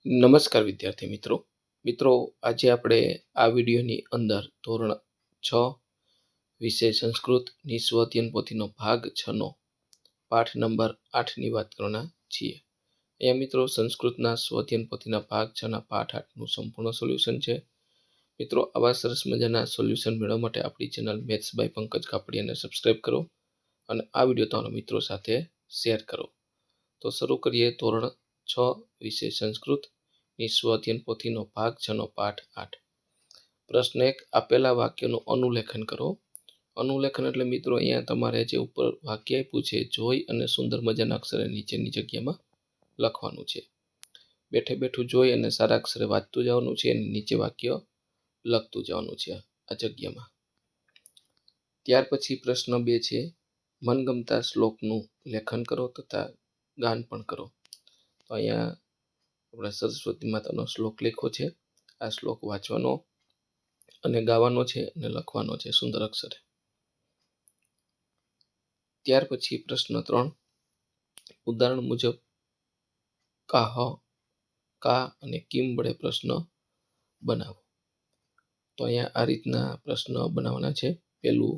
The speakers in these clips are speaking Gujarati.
નમસ્કાર વિદ્યાર્થી મિત્રો આજે આપણે આ વિડીયોની અંદર ધોરણ 6 વિષય સંસ્કૃતની સ્વઅધ્યયન પોથીનો ભાગ 6 નો પાઠ નંબર 8 ની વાત કરવાના છીએ। અહીંયા મિત્રો સંસ્કૃતના સ્વઅધ્યયન પોથીના ભાગ 6 ના પાઠ 8 નું સંપૂર્ણ સોલ્યુશન છે। મિત્રો આવા સરસ મજાના સોલ્યુશન મેળવવા માટે આપણી ચેનલ મેથ્સ બાય પંકજ કાપડિયાને સબસ્ક્રાઇબ કરો અને આ વિડીયો તમારા મિત્રો સાથે શેર કરો। તો શરૂ કરીએ ધોરણ 6 વિષય સંસ્કૃત સ્વઅધ્યયન પોથીનો ભાગ 6 નો પાઠ 8। પ્રશ્ન 1 આપેલા વાક્યનું અનુલેખન કરો। અનુલેખન એટલે મિત્રો અહીંયા તમારે જે ઉપર વાક્ય આપ્યું છે જોઈ અને સુંદર મજાના અક્ષરે નીચેની જગ્યામાં લખવાનું છે। બેઠે બેઠું જોઈ અને સારા અક્ષરે વાંચતું જવાનું છે અને નીચે વાક્ય લખતું જવાનું છે આ જગ્યામાં। ત્યાર પછી પ્રશ્ન 2 છે મનગમતા શ્લોકનું લેખન કરો તથા ગાન પણ કરો। તો અહીંયા આપણે સરસ્વતી માતાનો શ્લોક લખ્યો છે। આ શ્લોક વાંચવાનો અને ગાવાનો છે અને લખવાનો છે સુંદર અક્ષરે। ત્યાર પછી પ્રશ્ન 3 ઉદાહરણ મુજબ કા અને કિમ વડે પ્રશ્ન બનાવો। તો અહીંયા આ રીતના પ્રશ્ન બનાવવાના છે। પહેલું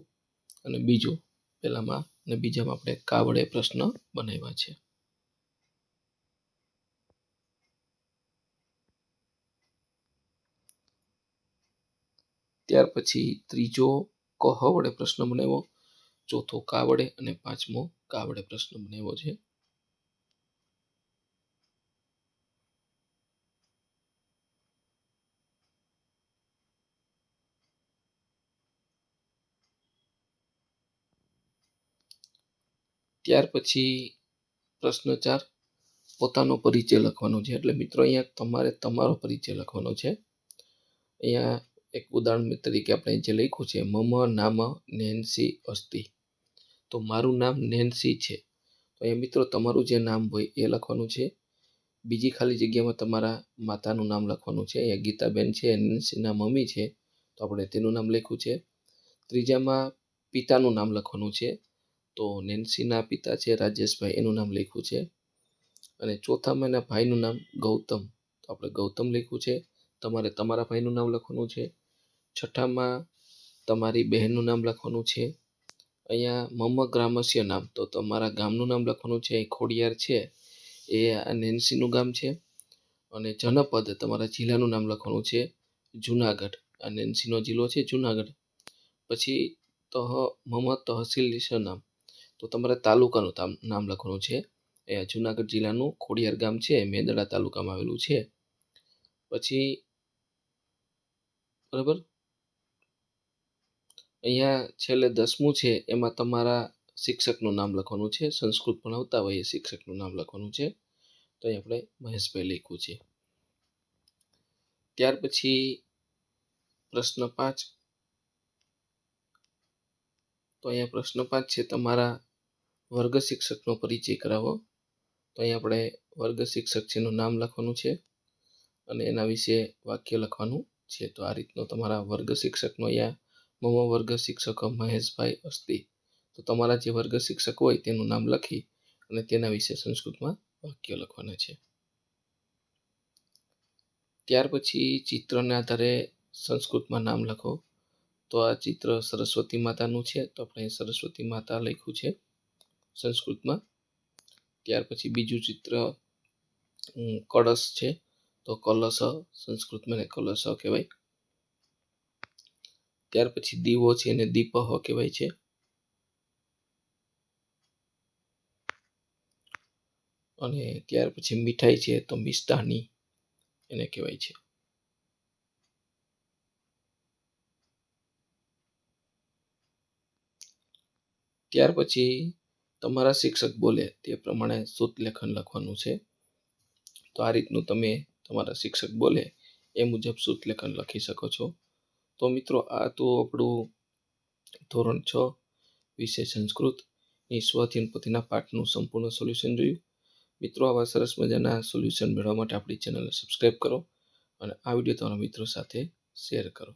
અને બીજું, પહેલામાં અને બીજામાં આપણે કા વડે પ્રશ્ન બનાવ્યા છે। ત્યાર પછી ત્રીજો કહ વડે પ્રશ્ન બનાવ્યો, ચોથો કા વડે અને પાંચમો કા વડે પ્રશ્ન બનાવ્યો છે। ત્યાર પછી પ્રશ્ન 4 પોતાનો પરિચય લખવાનો છે। એટલે મિત્રો અહીંયા તમારે તમારો પરિચય લખવાનો છે। અહીંયા એક ઉદાહરણ તરીકે આપણે જે લખ્યું છે મમ નામ નેન્સી અસ્તિ। તો મારું નામ નેન્સી છે। તો અહીંયા મિત્રો તમારું જે નામ હોય એ લખવાનું છે। બીજી ખાલી જગ્યામાં તમારા માતાનું નામ લખવાનું છે। અહીંયા ગીતાબેન છે, નેન્સીના મમ્મી છે, તો આપણે તેનું નામ લખ્યું છે। ત્રીજામાં પિતાનું નામ લખવાનું છે। તો નેન્સીના પિતા છે રાજેશભાઈ, એનું નામ લખ્યું છે। અને ચોથામાં એના ભાઈનું નામ ગૌતમ, તો આપણે ગૌતમ લખ્યું છે। તમારે તમારા ભાઈનું નામ લખવાનું છે। છઠ્ઠામાં તમારી બહેનનું નામ લખવાનું છે। અહીંયા મમ ગ્રામસ્ય નામ, તો તમારા ગામનું નામ લખવાનું છે। અહીં ખોડિયાર છે એ આ નેન્સીનું ગામ છે। અને જનપદ તમારા જિલ્લાનું નામ લખવાનું છે જુનાગઢ, આ નેન્સીનો જિલ્લો છે જુનાગઢ। પછી મમ તહસીલ નામ, તો તમારે તાલુકાનું નામ લખવાનું છે। એ જુનાગઢ જિલ્લાનું ખોડિયાર ગામ છે, મેદડા તાલુકામાં આવેલું છે। પછી બરાબર અહીંયા છેલ્લે 10મું છે, એમાં તમારા શિક્ષકનું નામ લખવાનું છે। સંસ્કૃત ભણાવતા હોય એ શિક્ષકનું નામ લખવાનું છે। તો અહીં આપણે મહેશભાઈ લખ્યું છે। ત્યાર પછી પ્રશ્ન 5, તો અહીંયા પ્રશ્ન 5 છે તમારા વર્ગ શિક્ષકનો પરિચય કરાવો। તો અહીં આપણે વર્ગ શિક્ષક છે એનું નામ લખવાનું છે અને એના વિશે વાક્ય લખવાનું છે। તો આ રીતનો તમારા વર્ગ શિક્ષકનો અહીંયા મમ વર્ગ શિક્ષક મહેશભાઈ અસ્તિ, તો તમારા જે વર્ગ શિક્ષક હોય તેનું નામ લખી અને તેના વિશે સંસ્કૃતમાં વાક્ય લખવાના છે। ત્યાર પછી ચિત્રને આધારે સંસ્કૃતમાં નામ લખો। તો આ ચિત્ર સરસ્વતી માતાનું છે, તો આપણે સરસ્વતી માતા લખ્યું છે સંસ્કૃતમાં। ત્યાર પછી બીજું ચિત્ર કળશ છે, તો કલશ સંસ્કૃતમાં એને કલશ કહેવાય। ત્યાર પછી દીવો છે એને દીપહ કહેવાય છે। અને ત્યાર પછી મીઠાઈ છે તો મિષ્ટાની એને કહેવાય છે। ત્યાર પછી તમારા શિક્ષક બોલે તે પ્રમાણે શુદ્ધ લેખન લખવાનું છે। તો આ રીતનું તમે તમારા શિક્ષક બોલે એ મુજબ શુદ્ધ લેખન લખી શકો છો। તો મિત્રો આ તો આપણું ધોરણ 6 વિષય સંસ્કૃતની સ્વઅધ્યયન પોથીના પાઠનું સંપૂર્ણ સોલ્યુશન જોયું। મિત્રો આવા સરસ મજાના સોલ્યુશન મેળવવા માટે આપણી ચેનલને સબસ્ક્રાઇબ કરો અને આ વિડીયો તમારા મિત્રો સાથે શેર કરો।